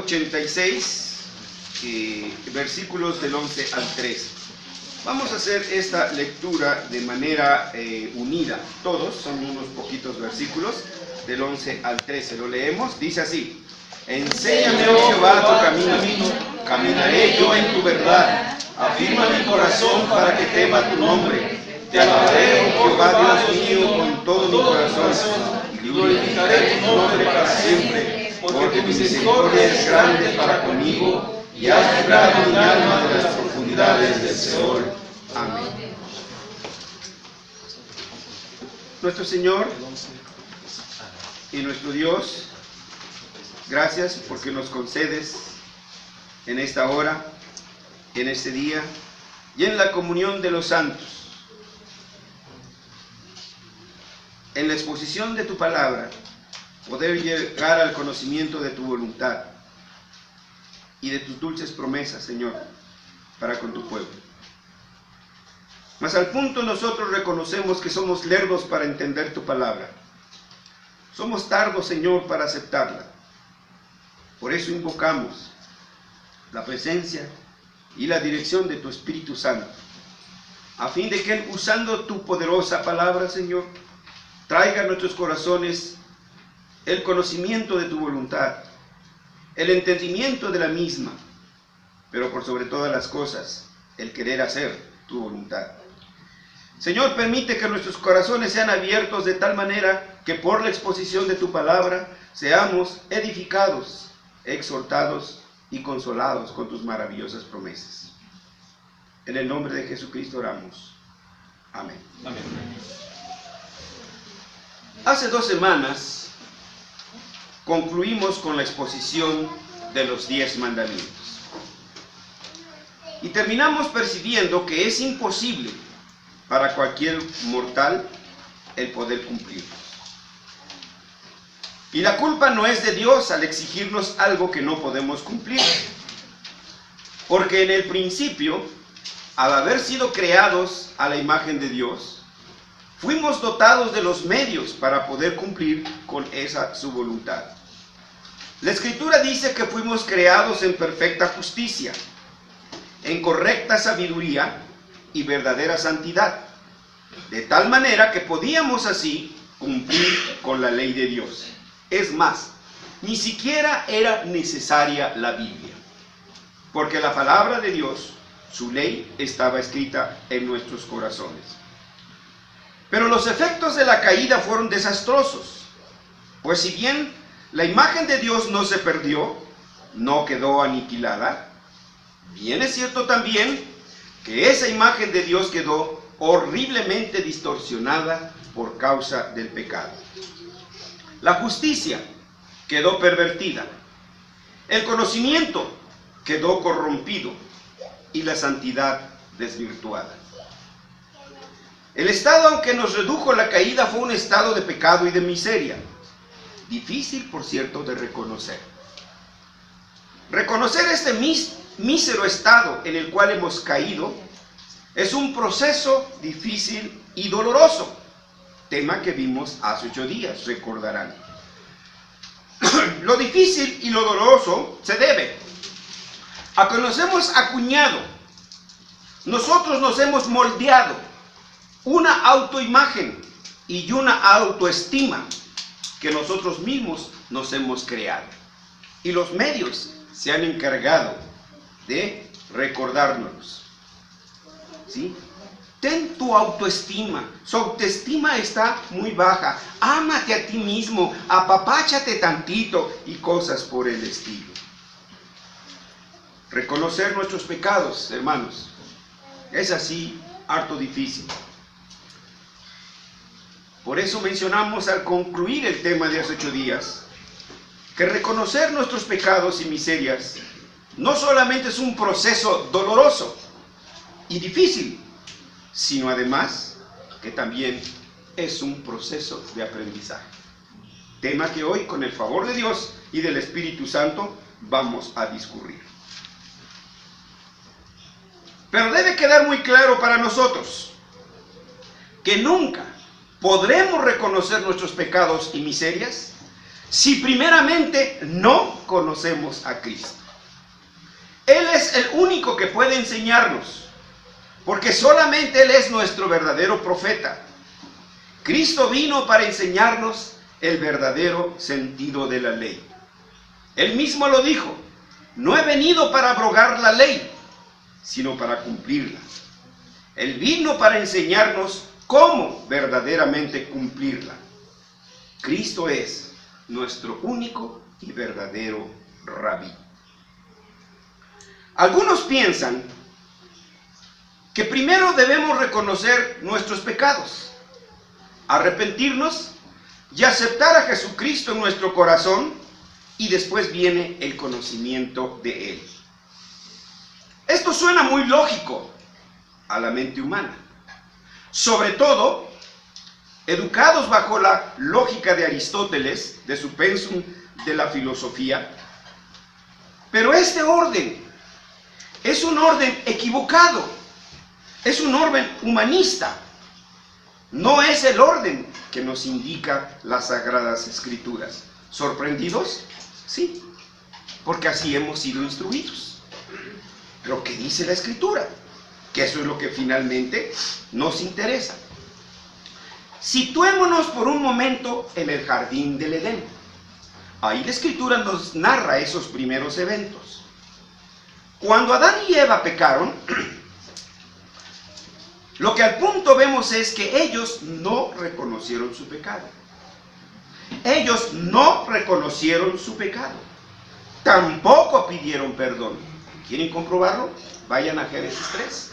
86, versículos del 11 al 13. Vamos a hacer esta lectura de manera unida. Todos son unos poquitos versículos, del 11 al 13. Lo leemos, dice así: Enséñame, oh Jehová, tu camino, caminaré yo en tu verdad. Afirma mi corazón para que tema tu nombre. Te alabaré, oh Jehová, Dios mío, con todo mi corazón, y glorificaré tu nombre para siempre, porque tu misericordia es grande para conmigo, y has librado mi alma de las profundidades del Seol. Amén. Nuestro Señor y nuestro Dios, gracias porque nos concedes en esta hora, en este día y en la comunión de los santos, en la exposición de tu palabra, poder llegar al conocimiento de tu voluntad y de tus dulces promesas, Señor, para con tu pueblo. Mas al punto nosotros reconocemos que somos lerdos para entender tu palabra. Somos tardos, Señor, para aceptarla. Por eso invocamos la presencia y la dirección de tu Espíritu Santo, a fin de que Él, usando tu poderosa palabra, Señor, traiga a nuestros corazones el conocimiento de tu voluntad, el entendimiento de la misma, pero por sobre todas las cosas, el querer hacer tu voluntad. Señor, permite que nuestros corazones sean abiertos de tal manera que por la exposición de tu palabra seamos edificados, exhortados y consolados con tus maravillosas promesas. En el nombre de Jesucristo oramos. Amén. Amén. Hace 2 semanas concluimos con la exposición de los 10 mandamientos. Y terminamos percibiendo que es imposible para cualquier mortal el poder cumplirlos. Y la culpa no es de Dios al exigirnos algo que no podemos cumplir. Porque en el principio, al haber sido creados a la imagen de Dios, fuimos dotados de los medios para poder cumplir con esa su voluntad. La Escritura dice que fuimos creados en perfecta justicia, en correcta sabiduría y verdadera santidad, de tal manera que podíamos así cumplir con la ley de Dios. Es más, ni siquiera era necesaria la Biblia, porque la palabra de Dios, su ley, estaba escrita en nuestros corazones. Pero los efectos de la caída fueron desastrosos, pues si bien la imagen de Dios no se perdió, no quedó aniquilada, bien es cierto también que esa imagen de Dios quedó horriblemente distorsionada por causa del pecado. La justicia quedó pervertida, el conocimiento quedó corrompido y la santidad desvirtuada. El estado en que nos redujo la caída fue un estado de pecado y de miseria, difícil, por cierto, de reconocer. Reconocer este mísero estado en el cual hemos caído es un proceso difícil y doloroso, tema que vimos hace 8 días, recordarán. Lo difícil y lo doloroso se debe a que nos hemos acuñado, nosotros nos hemos moldeado una autoimagen y una autoestima que nosotros mismos nos hemos creado. Y los medios se han encargado de recordárnoslos. ¿Sí? Ten tu autoestima. Su autoestima está muy baja. Ámate a ti mismo, apapáchate tantito y cosas por el estilo. Reconocer nuestros pecados, hermanos, es así harto difícil. Por eso mencionamos al concluir el tema de hace 8 días, que reconocer nuestros pecados y miserias no solamente es un proceso doloroso y difícil, sino además que también es un proceso de aprendizaje. Tema que hoy, con el favor de Dios y del Espíritu Santo, vamos a discurrir. Pero debe quedar muy claro para nosotros que nunca podremos reconocer nuestros pecados y miserias si primeramente no conocemos a Cristo. Él es el único que puede enseñarnos, porque solamente Él es nuestro verdadero profeta. Cristo vino para enseñarnos el verdadero sentido de la ley. Él mismo lo dijo: no he venido para abrogar la ley, sino para cumplirla. Él vino para enseñarnos cómo verdaderamente cumplirla. Cristo es nuestro único y verdadero rabí. Algunos piensan que primero debemos reconocer nuestros pecados, arrepentirnos y aceptar a Jesucristo en nuestro corazón, y después viene el conocimiento de Él. Esto suena muy lógico a la mente humana, sobre todo educados bajo la lógica de Aristóteles, de su pensum de la filosofía. Pero este orden es un orden equivocado, es un orden humanista, no es el orden que nos indica las Sagradas Escrituras. ¿Sorprendidos? Sí, porque así hemos sido instruidos. Pero ¿qué dice la Escritura? Que eso es lo que finalmente nos interesa. Situémonos por un momento en el jardín del Edén. Ahí la Escritura nos narra esos primeros eventos. Cuando Adán y Eva pecaron, lo que al punto vemos es que ellos no reconocieron su pecado. Ellos no reconocieron su pecado. Tampoco pidieron perdón. ¿Quieren comprobarlo? Vayan a Génesis 3.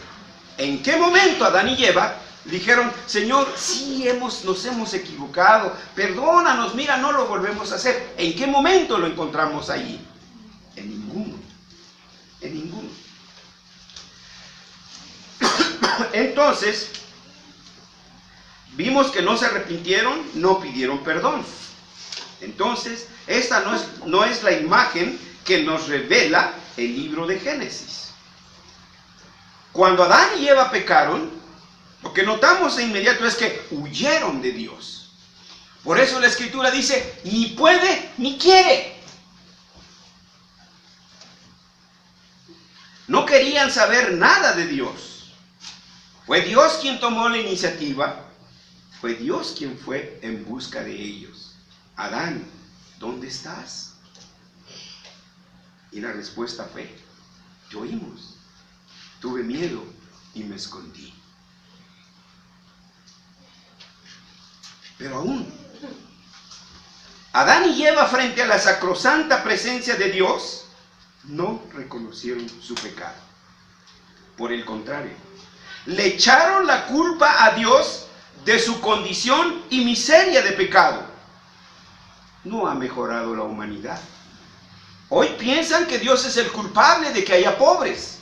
¿En qué momento Adán y Eva dijeron: Señor, sí nos hemos equivocado, perdónanos, mira, no lo volvemos a hacer? ¿En qué momento lo encontramos allí? En ninguno. En ninguno. Entonces, vimos que no se arrepintieron, no pidieron perdón. Entonces, esta no es la imagen que nos revela el libro de Génesis. Cuando Adán y Eva pecaron, lo que notamos de inmediato es que huyeron de Dios. Por eso la Escritura dice: ni puede ni quiere. No querían saber nada de Dios. Fue Dios quien tomó la iniciativa. Fue Dios quien fue en busca de ellos. Adán, ¿dónde estás? Y la respuesta fue: yo oímos, tuve miedo y me escondí. Pero aún, Adán y Eva, frente a la sacrosanta presencia de Dios, no reconocieron su pecado. Por el contrario, le echaron la culpa a Dios de su condición y miseria de pecado. No ha mejorado la humanidad. Hoy piensan que Dios es el culpable de que haya pobres.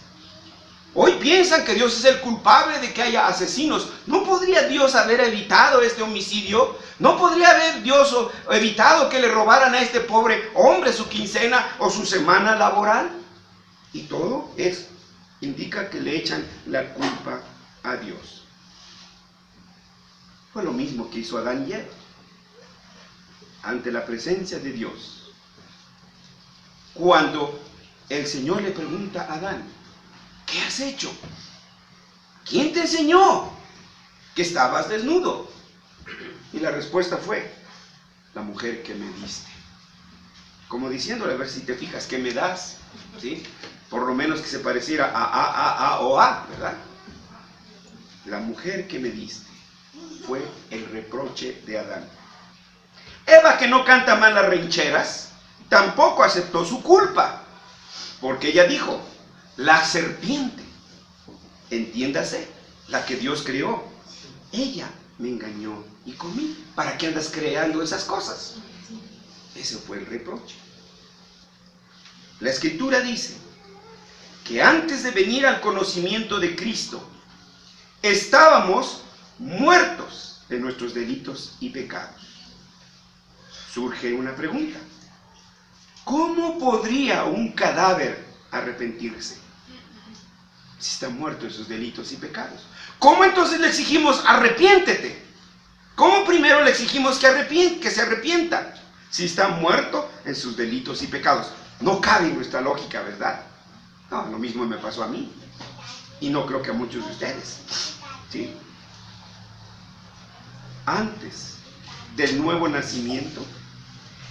Hoy piensan que Dios es el culpable de que haya asesinos. ¿No podría Dios haber evitado este homicidio? ¿No podría haber Dios evitado que le robaran a este pobre hombre su quincena o su semana laboral? Y todo eso indica que le echan la culpa a Dios. Fue lo mismo que hizo Adán y Eva ante la presencia de Dios. Cuando el Señor le pregunta a Adán: ¿qué has hecho? ¿Quién te enseñó que estabas desnudo? Y la respuesta fue: la mujer que me diste. Como diciéndole, a ver si te fijas, ¿qué me das? ¿Sí? Por lo menos que se pareciera a o a, ¿verdad? La mujer que me diste fue el reproche de Adán. Eva, que no canta mal las rancheras, tampoco aceptó su culpa, porque ella dijo: la serpiente, entiéndase, la que Dios creó, ella me engañó y comí. ¿Para qué andas creando esas cosas? Ese fue el reproche. La Escritura dice que antes de venir al conocimiento de Cristo, estábamos muertos de nuestros delitos y pecados. Surge una pregunta: ¿cómo podría un cadáver arrepentirse si está muerto de sus delitos y pecados? ¿Cómo entonces le exigimos arrepiéntete? ¿Cómo primero le exigimos que se arrepienta? si está muerto en sus delitos y pecados. No cabe en nuestra lógica, ¿verdad? No, lo mismo me pasó a mí. Y no creo que a muchos de ustedes. ¿Sí? Antes del nuevo nacimiento,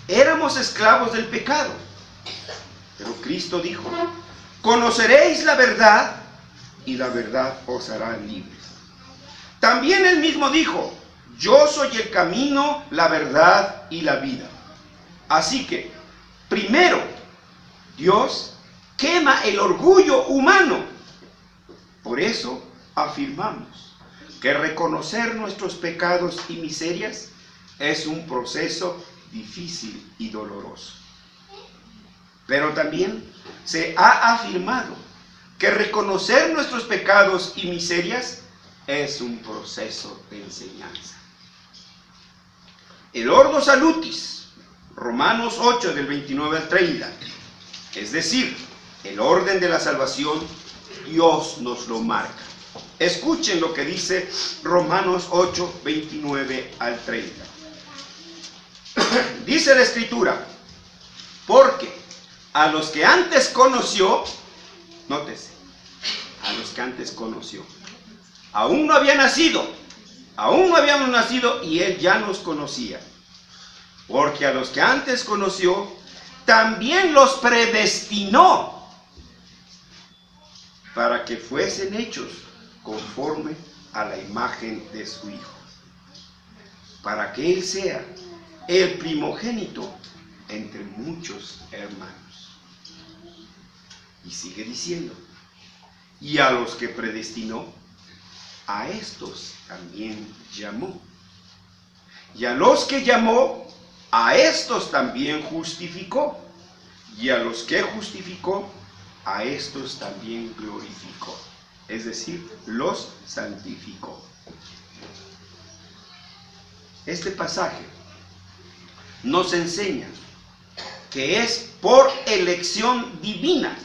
éramos esclavos del pecado. Pero Cristo dijo, conoceréis la verdad y la verdad os hará libres. También él mismo dijo, yo soy el camino, la verdad y la vida. Así que, primero, Dios quema el orgullo humano. Por eso afirmamos que reconocer nuestros pecados y miserias es un proceso difícil y doloroso. Pero también se ha afirmado que reconocer nuestros pecados y miserias es un proceso de enseñanza. El ordo salutis, Romanos 8 del 29 al 30, es decir, el orden de la salvación, Dios nos lo marca. Escuchen lo que dice Romanos 8, 29 al 30. Dice la Escritura, porque a los que antes conoció, nótese, a los que antes conoció, aún no habíamos nacido y Él ya nos conocía. Porque a los que antes conoció, también los predestinó para que fuesen hechos conforme a la imagen de su Hijo, para que Él sea el primogénito entre muchos hermanos. Y sigue diciendo, y a los que predestinó, a estos también llamó. Y a los que llamó, a estos también justificó. Y a los que justificó, a estos también glorificó. Es decir, los santificó. Este pasaje nos enseña que es por elección divina,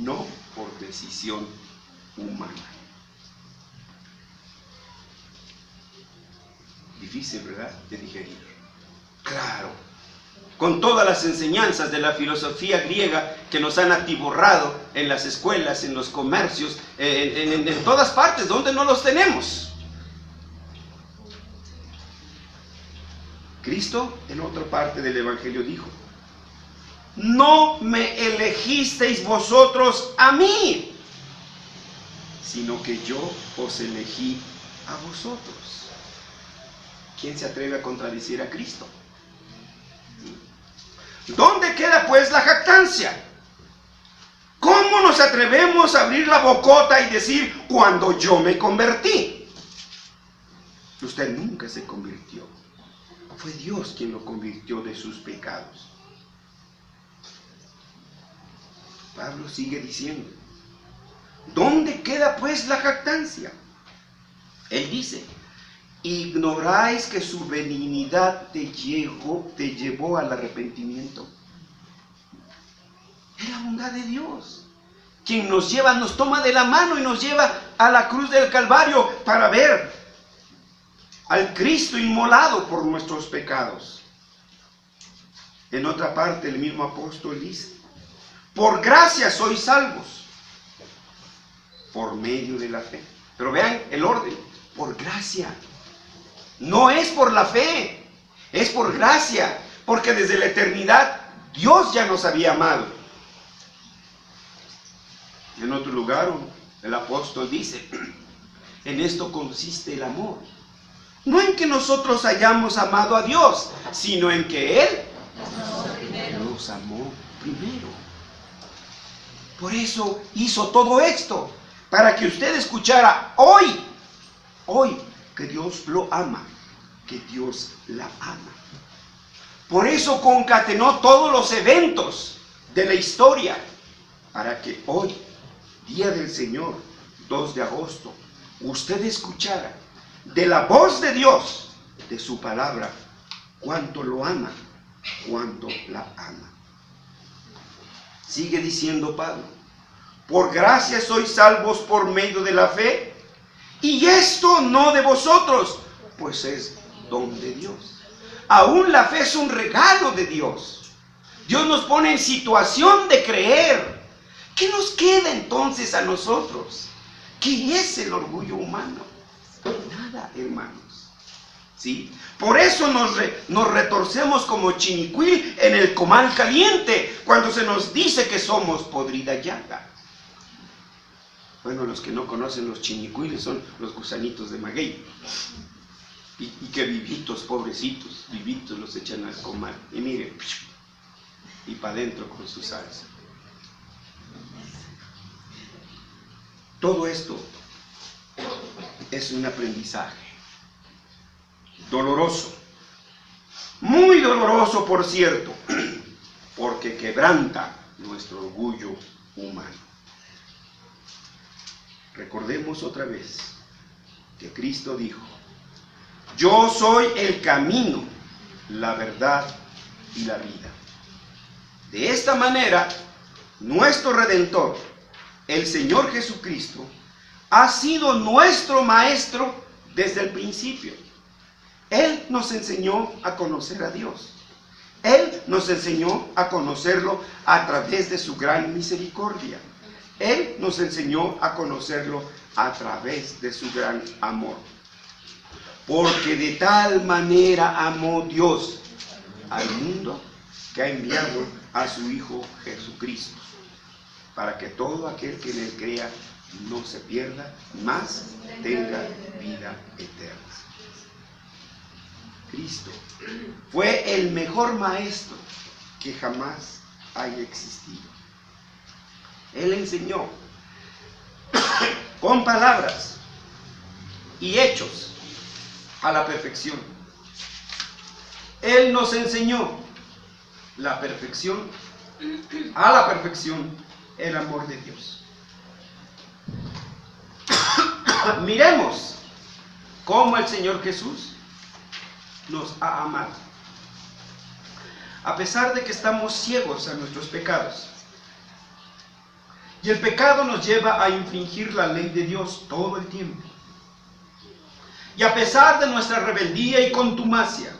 no por decisión humana. Difícil, ¿verdad?, de digerir. Claro, con todas las enseñanzas de la filosofía griega que nos han atiborrado en las escuelas, en los comercios, en todas partes, donde no los tenemos. Cristo, en otra parte del Evangelio, dijo, no me elegisteis vosotros a mí, sino que yo os elegí a vosotros. ¿Quién se atreve a contradecir a Cristo? ¿Dónde queda pues la jactancia? ¿Cómo nos atrevemos a abrir la bocota y decir, cuando yo me convertí? Usted nunca se convirtió. Fue Dios quien lo convirtió de sus pecados. Pablo sigue diciendo, ¿dónde queda pues la jactancia? Él dice, ¿ignoráis que su benignidad te llevó al arrepentimiento? Es la bondad de Dios quien nos lleva, nos toma de la mano y nos lleva a la cruz del Calvario para ver al Cristo inmolado por nuestros pecados. En otra parte el mismo apóstol dice, por gracia sois salvos, por medio de la fe. Pero vean el orden, por gracia. No es por la fe, es por gracia, porque desde la eternidad Dios ya nos había amado. En otro lugar el apóstol dice, en esto consiste el amor. No en que nosotros hayamos amado a Dios, sino en que Él nos amó primero. Por eso hizo todo esto, para que usted escuchara hoy, que Dios lo ama, que Dios la ama. Por eso concatenó todos los eventos de la historia, para que hoy, día del Señor, 2 de agosto, usted escuchara de la voz de Dios, de su palabra, cuánto lo ama, cuánto la ama. Sigue diciendo Pablo, por gracia sois salvos por medio de la fe, y esto no de vosotros, pues es don de Dios. aún la fe es un regalo de Dios. Dios nos pone en situación de creer. ¿Qué nos queda entonces a nosotros? ¿Qué es el orgullo humano? Nada, hermanos. ¿Sí? Por eso nos retorcemos como chinicuil en el comal caliente, cuando se nos dice que somos podrida llaga. Bueno, los que no conocen los chinicuiles son los gusanitos de maguey. Y que vivitos, pobrecitos, vivitos los echan al comal. Y miren, y para adentro con su salsa. Todo esto es un aprendizaje doloroso, muy doloroso, por cierto, porque quebranta nuestro orgullo humano. Recordemos otra vez que Cristo dijo: yo soy el camino, la verdad y la vida. De esta manera, nuestro Redentor, el Señor Jesucristo, ha sido nuestro Maestro desde el principio. Él nos enseñó a conocer a Dios. Él nos enseñó a conocerlo a través de su gran misericordia. Él nos enseñó a conocerlo a través de su gran amor. Porque de tal manera amó Dios al mundo que ha enviado a su Hijo Jesucristo, para que todo aquel que en él crea no se pierda, mas tenga vida eterna. Cristo fue el mejor maestro que jamás haya existido. Él enseñó con palabras y hechos a la perfección. Él nos enseñó la perfección, a la perfección, el amor de Dios. Miremos cómo el Señor Jesús nos ha amado. A pesar de que estamos ciegos a nuestros pecados, y el pecado nos lleva a infringir la ley de Dios todo el tiempo, y a pesar de nuestra rebeldía y contumacia,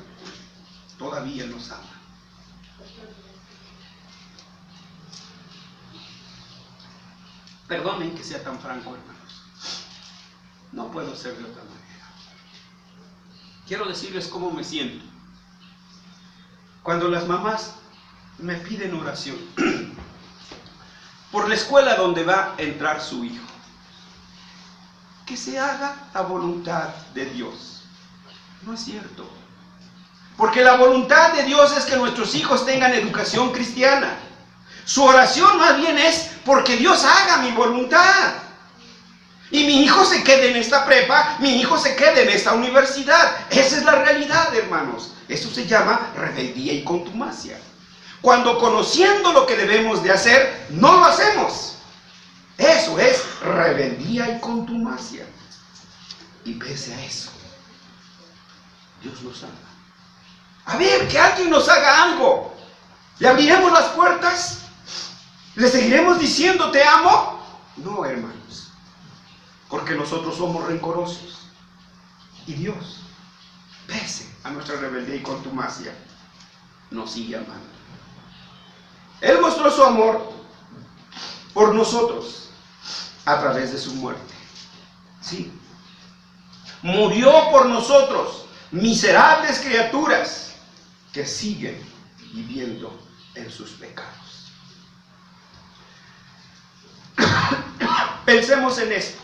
todavía nos ama. Perdonen que sea tan franco, hermanos. No puedo ser de otra manera. Quiero decirles cómo me siento cuando las mamás me piden oración por la escuela donde va a entrar su hijo. Que se haga la voluntad de Dios. No es cierto. Porque la voluntad de Dios es que nuestros hijos tengan educación cristiana. Su oración más bien es porque Dios haga mi voluntad. Y mi hijo se quede en esta prepa, mi hijo se quede en esta universidad. Esa es la realidad, hermanos. Eso se llama rebeldía y contumacia. Cuando conociendo lo que debemos de hacer, no lo hacemos. Eso es rebeldía y contumacia. Y pese a eso, Dios nos ama. A ver, que alguien nos haga algo. ¿Le abriremos las puertas? ¿Le seguiremos diciendo te amo? No, hermanos. Porque nosotros somos rencorosos. Y Dios, pese a nuestra rebeldía y contumacia, nos sigue amando. Él mostró su amor por nosotros a través de su muerte. Sí. Murió por nosotros, miserables criaturas que siguen viviendo en sus pecados. Pensemos en esto.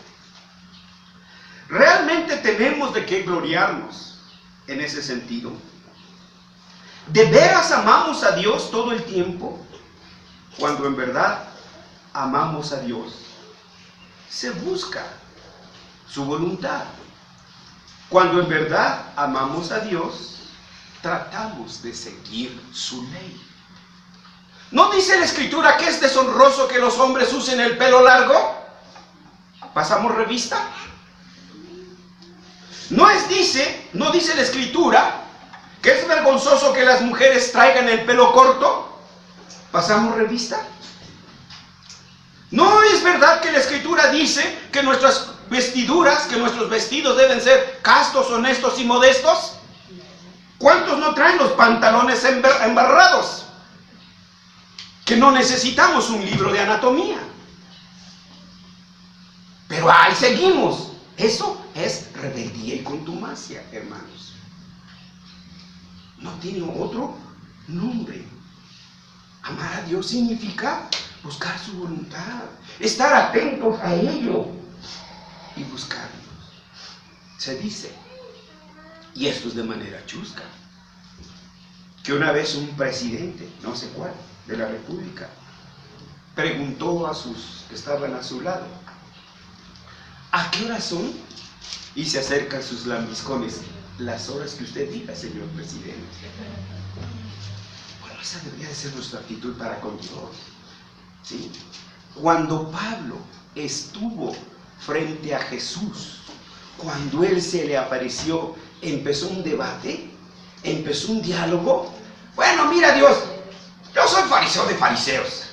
¿Realmente tenemos de qué gloriarnos en ese sentido? ¿De veras amamos a Dios todo el tiempo? Cuando en verdad amamos a Dios, se busca su voluntad. Cuando en verdad amamos a Dios, tratamos de seguir su ley. ¿No dice la Escritura que es deshonroso que los hombres usen el pelo largo? ¿Pasamos revista? No dice la Escritura que es vergonzoso que las mujeres traigan el pelo corto. ¿Pasamos revista? ¿No es verdad que la Escritura dice que nuestras vestiduras, que nuestros vestidos deben ser castos, honestos y modestos? ¿Cuántos no traen los pantalones embarrados? Que no necesitamos un libro de anatomía. Pero ahí seguimos. Eso es rebeldía y contumacia, hermanos. No tiene otro nombre. Amar a Dios significa buscar su voluntad, estar atentos a ello y buscarlos. Se dice, y esto es de manera chusca, que una vez un presidente, no sé cuál, de la República, preguntó a sus que estaban a su lado, ¿a qué horas son? Y se acercan sus lambiscones, las horas que usted diga, señor presidente. Bueno, esa debería de ser nuestra actitud para con Dios, ¿sí? Cuando Pablo estuvo frente a Jesús, cuando él se le apareció, empezó un debate, empezó un diálogo. Bueno, mira Dios, yo soy fariseo de fariseos.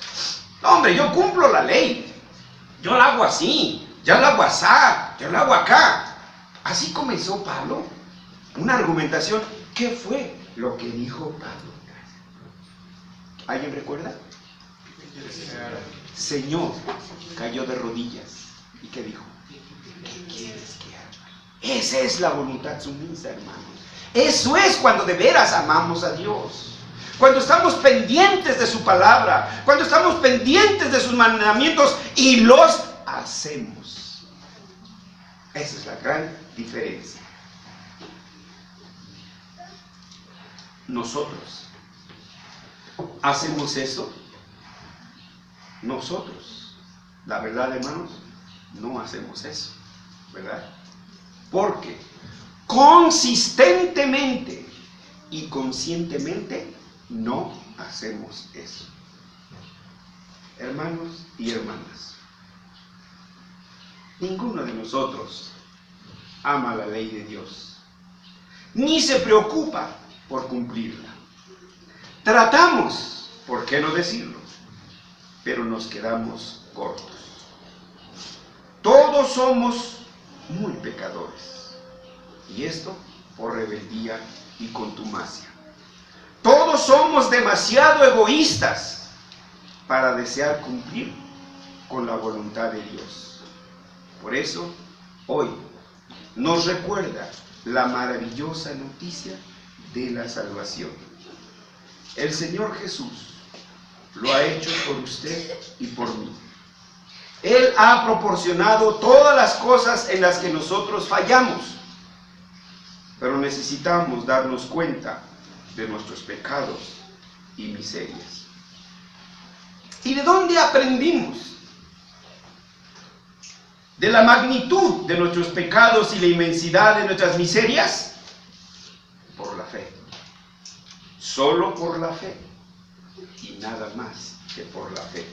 No, hombre, yo cumplo la ley. Yo la hago así, ya la hago asá, yo la hago acá. Así comenzó Pablo una argumentación. ¿Qué fue lo que dijo Pablo? ¿Alguien recuerda? Señor, cayó de rodillas. ¿Y qué dijo? ¿Qué quieres que haga? Esa es la voluntad sumisa, hermanos. Eso es cuando de veras amamos a Dios. Cuando estamos pendientes de su palabra, cuando estamos pendientes de sus mandamientos y los hacemos. Esa es la gran diferencia. Nosotros hacemos eso. Nosotros, la verdad, hermanos, no hacemos eso, ¿verdad? Porque consistentemente y conscientemente no hacemos eso. Hermanos y hermanas, ninguno de nosotros ama la ley de Dios, ni se preocupa por cumplirla. Tratamos, ¿por qué no decirlo? Pero nos quedamos cortos. Todos somos muy pecadores, y esto por rebeldía y contumacia. Todos somos demasiado egoístas para desear cumplir con la voluntad de Dios. Por eso, hoy nos recuerda la maravillosa noticia de la salvación. El Señor Jesús lo ha hecho por usted y por mí. Él ha proporcionado todas las cosas en las que nosotros fallamos, pero necesitamos darnos cuenta de nuestros pecados y miserias. ¿Y de dónde aprendimos? De la magnitud de nuestros pecados y la inmensidad de nuestras miserias. Por la fe. Solo por la fe. Y nada más que por la fe.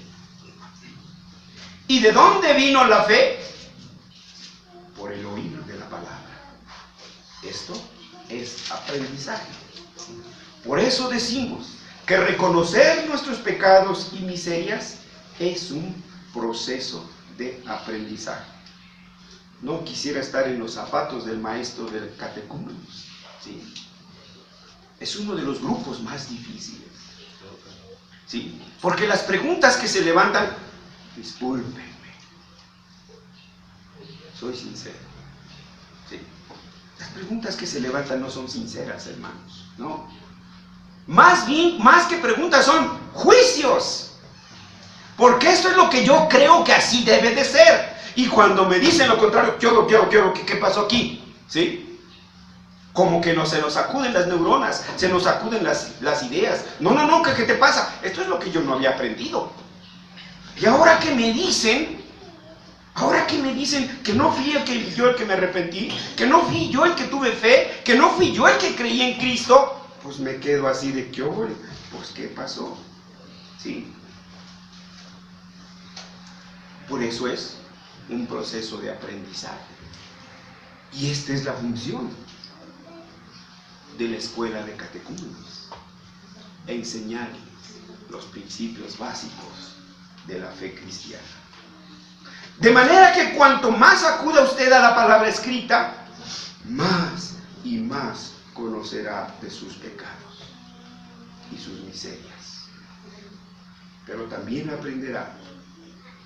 ¿Y de dónde vino la fe? Por el oír de la palabra. Esto es aprendizaje. Por eso decimos que reconocer nuestros pecados y miserias es un proceso de aprendizaje. No quisiera estar en los zapatos del maestro del catecúmenos, ¿sí? Es uno de los grupos más difíciles, ¿sí? Porque las preguntas que se levantan, discúlpenme, soy sincero, ¿sí? Las preguntas que se levantan no son sinceras, hermanos, no. Más bien, más que preguntas, son juicios. Porque esto es lo que yo creo que así debe de ser. Y cuando me dicen lo contrario, quiero, ¿qué pasó aquí? ¿Sí? Como que no se nos acuden las neuronas, se nos acuden las ideas. No, ¿qué te pasa? Esto es lo que yo no había aprendido. Y ahora que me dicen que no fui yo el que me arrepentí, que no fui yo el que tuve fe, que no fui yo el que creí en Cristo, pues me quedo así de que, pues ¿qué pasó? ¿Sí? Por eso es un proceso de aprendizaje. Y esta es la función de la escuela de catecúmenos: enseñarles los principios básicos de la fe cristiana. De manera que cuanto más acuda usted a la palabra escrita, más y más conocerá de sus pecados y sus miserias, pero también aprenderá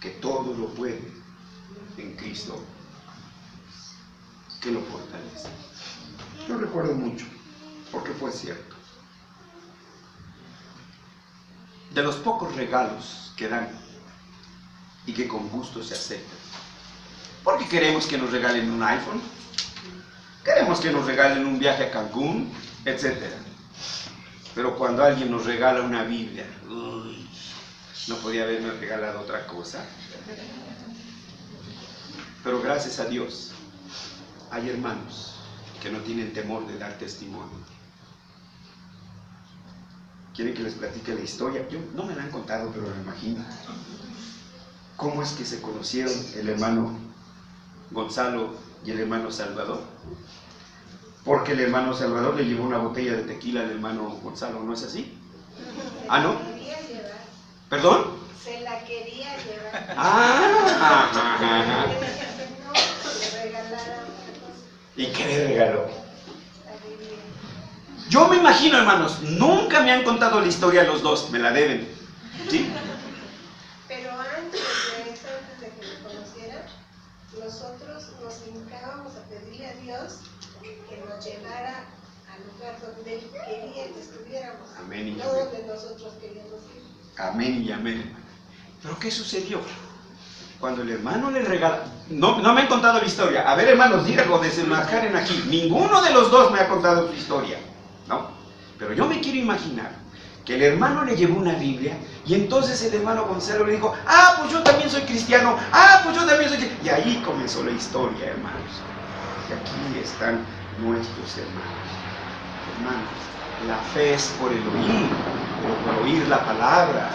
que todo lo puede en Cristo que lo fortalece. Yo recuerdo mucho, porque fue cierto, de los pocos regalos que dan y que con gusto se aceptan. Porque queremos que nos regalen un iPhone, queremos que nos regalen un viaje a Cancún, etc. Pero cuando alguien nos regala una Biblia, uy, no podía haberme regalado otra cosa. Pero gracias a Dios, hay hermanos que no tienen temor de dar testimonio. ¿Quieren que les platique la historia? Yo no me la han contado, pero me imagino. ¿Cómo es que se conocieron el hermano Gonzalo y el hermano Salvador? Porque el hermano Salvador le llevó una botella de tequila al hermano Gonzalo, ¿no es así? ¿Ah, no? ¿Perdón? Se la quería llevar. Ah, Le regalaron. ¿y qué le regaló? Yo me imagino, hermanos, nunca me han contado la historia los dos, me la deben, ¿sí? Pero antes de que me conociera, nosotros nos hincábamos a pedirle a Dios que nos llevara al lugar donde Él quería que estuviéramos. Amén y no amén. donde nosotros queríamos ir. Amén y amén. ¿Pero qué sucedió? Cuando el hermano le regala... No me han contado la historia. A ver, hermanos, díganlo, desenmascaren aquí. Ninguno de los dos me ha contado su historia, ¿no? Pero yo me quiero imaginar que el hermano le llevó una Biblia y entonces el hermano Gonzalo le dijo, ah, pues yo también soy cristiano, ah, pues yo también soy cristiano. Y ahí comenzó la historia, hermanos. Y aquí están nuestros hermanos. Hermanos, la fe es por el oír, pero por oír la palabra,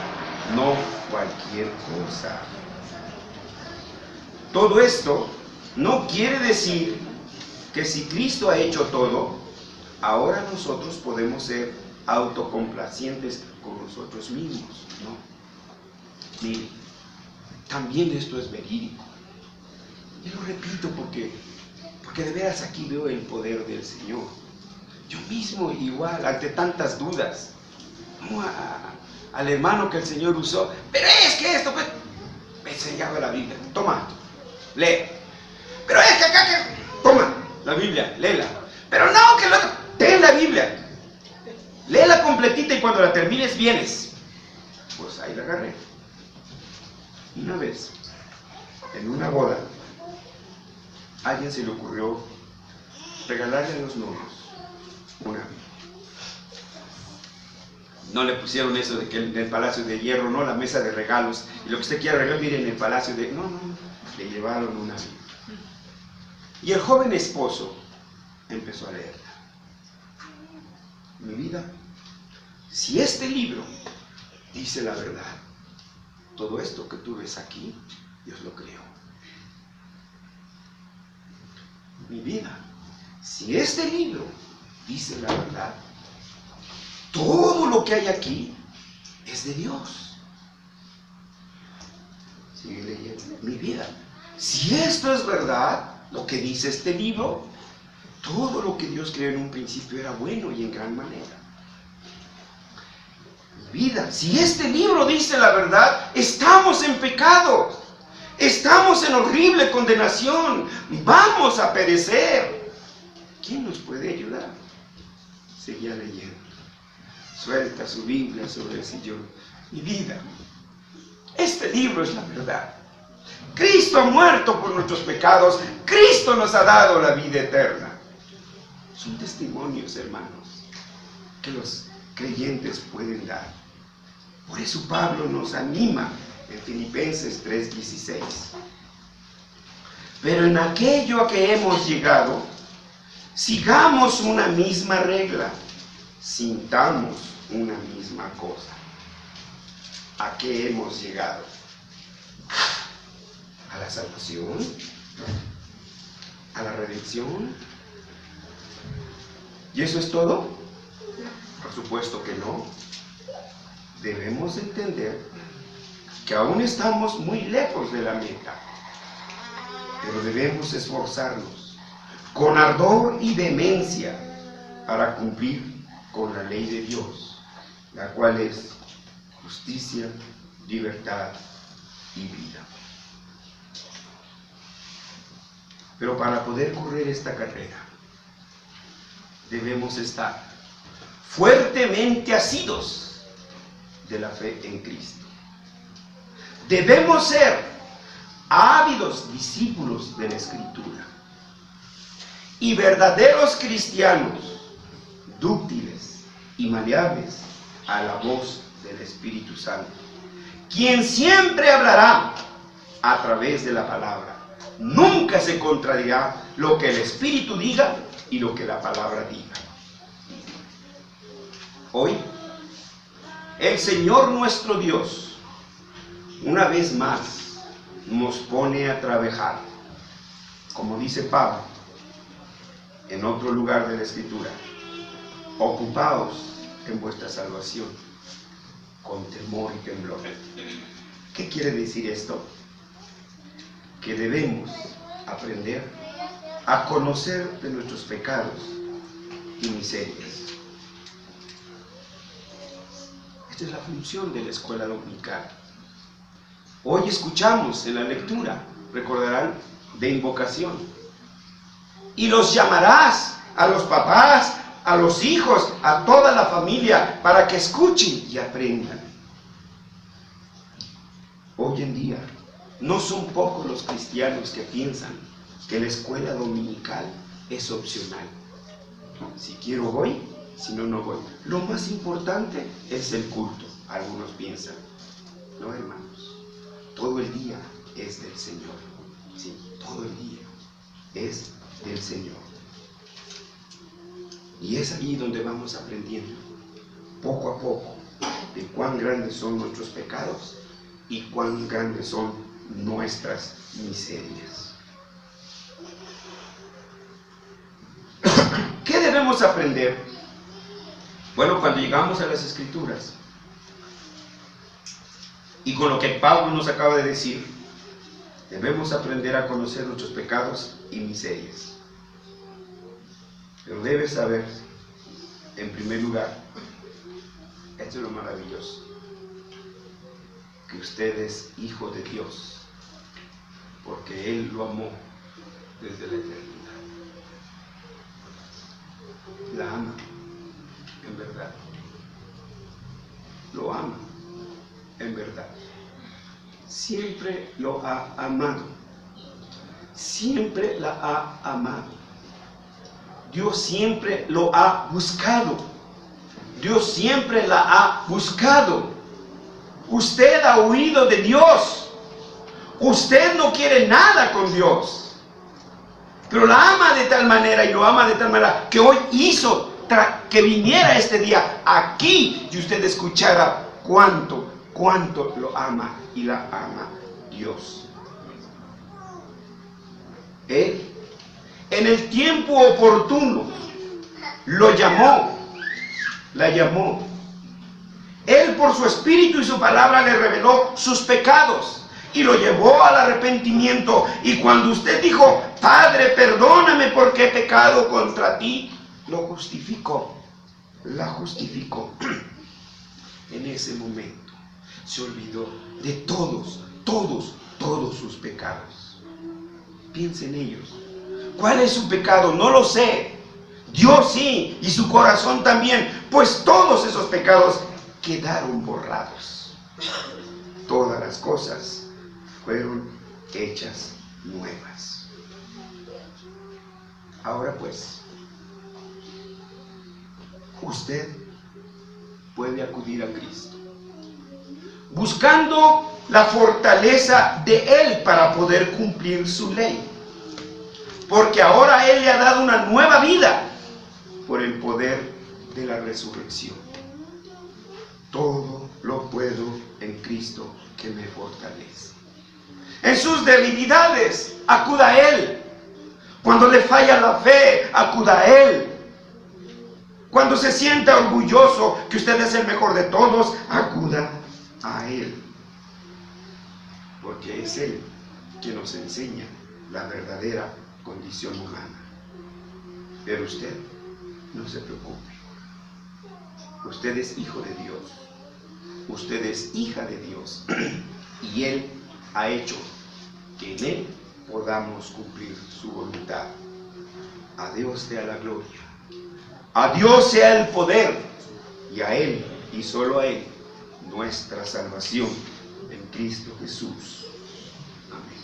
no cualquier cosa. Todo esto no quiere decir que si Cristo ha hecho todo, ahora nosotros podemos ser autocomplacientes con nosotros mismos, ¿no? Miren, también esto es verídico. Y lo repito porque de veras aquí veo el poder del Señor. Yo mismo igual, ante tantas dudas, ¿no? Al hermano que el Señor usó, pero es que esto, pues, me enseñaba la Biblia, toma, lee. Pero es que acá, toma la Biblia, léela. Pero no, que lo otro, ten la Biblia, léela completita y cuando la termines vienes. Pues ahí la agarré. Una vez, en una boda, a alguien se le ocurrió regalarle a los novios una Biblia. No le pusieron eso de que en el Palacio de Hierro, no, la mesa de regalos, y lo que usted quiera regalar, mire, en el Palacio de... No, le llevaron una Biblia. Y el joven esposo empezó a leerla. Mi vida, si este libro dice la verdad, todo esto que tú ves aquí, Dios lo creó. Mi vida, si este libro dice la verdad, todo lo que hay aquí es de Dios. Sigue leyendo. Mi vida, si esto es verdad, lo que dice este libro, todo lo que Dios creó en un principio era bueno y en gran manera. Mi vida, si este libro dice la verdad, estamos en pecado, estamos en horrible condenación, vamos a perecer. ¿Quién nos puede ayudar? Seguía leyendo. Suelta su Biblia sobre el sillón. Mi vida, este libro es la verdad. Cristo ha muerto por nuestros pecados. Cristo nos ha dado la vida eterna. Son testimonios, hermanos, que los creyentes pueden dar. Por eso Pablo nos anima en Filipenses 3:16. Pero en aquello a que hemos llegado, sigamos una misma regla, sintamos una misma cosa. ¿A qué hemos llegado? ¿A la salvación? ¿A la redención? ¿Y eso es todo? Por supuesto que no. Debemos entender que aún estamos muy lejos de la meta, pero debemos esforzarnos con ardor y vehemencia para cumplir con la ley de Dios, la cual es justicia, libertad y vida. Pero para poder correr esta carrera, debemos estar fuertemente asidos de la fe en Cristo. Debemos ser ávidos discípulos de la Escritura y verdaderos cristianos, dúctiles y maleables a la voz del Espíritu Santo, quien siempre hablará a través de la palabra. Nunca se contradirá lo que el Espíritu diga y lo que la palabra diga. Hoy, el Señor nuestro Dios, una vez más, nos pone a trabajar, como dice Pablo, en otro lugar de la Escritura: ocupaos en vuestra salvación, con temor y temblor. ¿Qué quiere decir esto? Que debemos aprender a conocer de nuestros pecados y miserias. Esta es la función de la escuela dominical. Hoy escuchamos en la lectura, recordarán, de invocación. Y los llamarás a los papás, a los hijos, a toda la familia, para que escuchen y aprendan. Hoy en día, no son pocos los cristianos que piensan que la escuela dominical es opcional. Si quiero voy, si no, no voy. Lo más importante es el culto, algunos piensan. No, hermanos, todo el día es del Señor. Sí, todo el día es del Señor. Y es ahí donde vamos aprendiendo, poco a poco, de cuán grandes son nuestros pecados y cuán grandes son nuestras miserias. ¿Qué debemos aprender? Bueno, cuando llegamos a las Escrituras, y con lo que Pablo nos acaba de decir, debemos aprender a conocer nuestros pecados y miserias. Pero debes saber, en primer lugar, esto es lo maravilloso, que usted es hijo de Dios, porque Él lo amó desde la eternidad. La ama, en verdad. Lo ama, en verdad. Siempre lo ha amado. Siempre la ha amado. Dios siempre lo ha buscado. Dios siempre la ha buscado. Usted ha huido de Dios. Usted no quiere nada con Dios. Pero la ama de tal manera y lo ama de tal manera que hoy hizo que viniera este día aquí y usted escuchara cuánto lo ama y la ama Dios. Él, en el tiempo oportuno, lo llamó, la llamó. Él, por su espíritu y su palabra, le reveló sus pecados y lo llevó al arrepentimiento. Y cuando usted dijo: Padre, perdóname porque he pecado contra ti, lo justificó, la justificó. En ese momento se olvidó de todos sus pecados. Piense en ellos. ¿Cuál es su pecado? No lo sé. Dios sí, y su corazón también, pues todos esos pecados quedaron borrados. Todas las cosas fueron hechas nuevas. Ahora pues, usted puede acudir a Cristo, buscando la fortaleza de Él para poder cumplir su ley. Porque ahora Él le ha dado una nueva vida por el poder de la resurrección. Todo lo puedo en Cristo que me fortalece. En sus debilidades, acuda a Él. Cuando le falla la fe, acuda a Él. Cuando se sienta orgulloso que usted es el mejor de todos, acuda a Él. Porque es Él quien nos enseña la verdadera condición humana. Pero usted no se preocupe. Usted es hijo de Dios. Usted es hija de Dios. Y Él ha hecho que en Él podamos cumplir su voluntad. A Dios sea la gloria. A Dios sea el poder. Y a Él, y solo a Él, nuestra salvación en Cristo Jesús. Amén.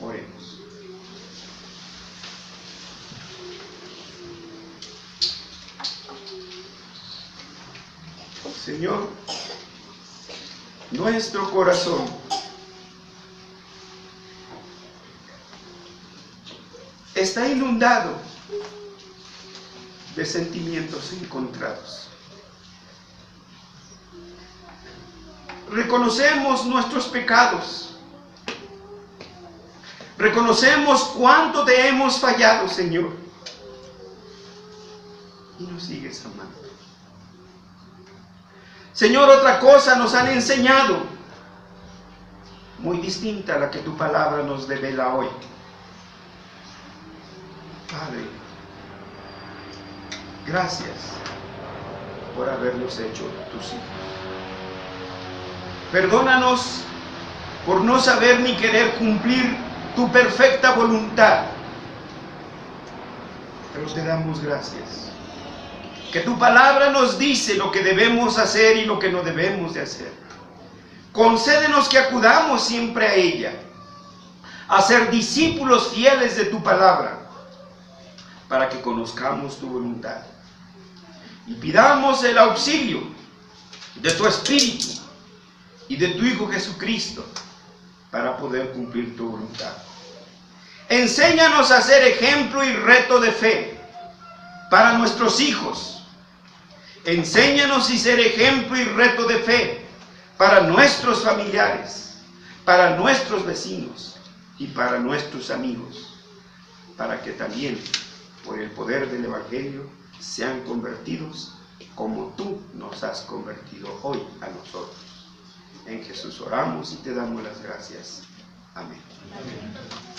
Oremos. Señor, nuestro corazón está inundado de sentimientos encontrados. Reconocemos nuestros pecados. Reconocemos cuánto te hemos fallado, Señor. Y nos sigues amando. Señor, otra cosa nos han enseñado, muy distinta a la que tu palabra nos revela hoy. Padre, gracias por habernos hecho tus hijos. Perdónanos por no saber ni querer cumplir tu perfecta voluntad. Pero te damos gracias. Que tu palabra nos dice lo que debemos hacer y lo que no debemos de hacer. Concédenos que acudamos siempre a ella, a ser discípulos fieles de tu palabra, para que conozcamos tu voluntad. Y pidamos el auxilio de tu Espíritu y de tu Hijo Jesucristo para poder cumplir tu voluntad. Enséñanos a ser ejemplo y reto de fe para nuestros hijos. Enséñanos a ser ejemplo y reto de fe para nuestros familiares, para nuestros vecinos y para nuestros amigos, para que también por el poder del Evangelio sean convertidos como tú nos has convertido hoy a nosotros. En Jesús oramos y te damos las gracias. Amén. Amén.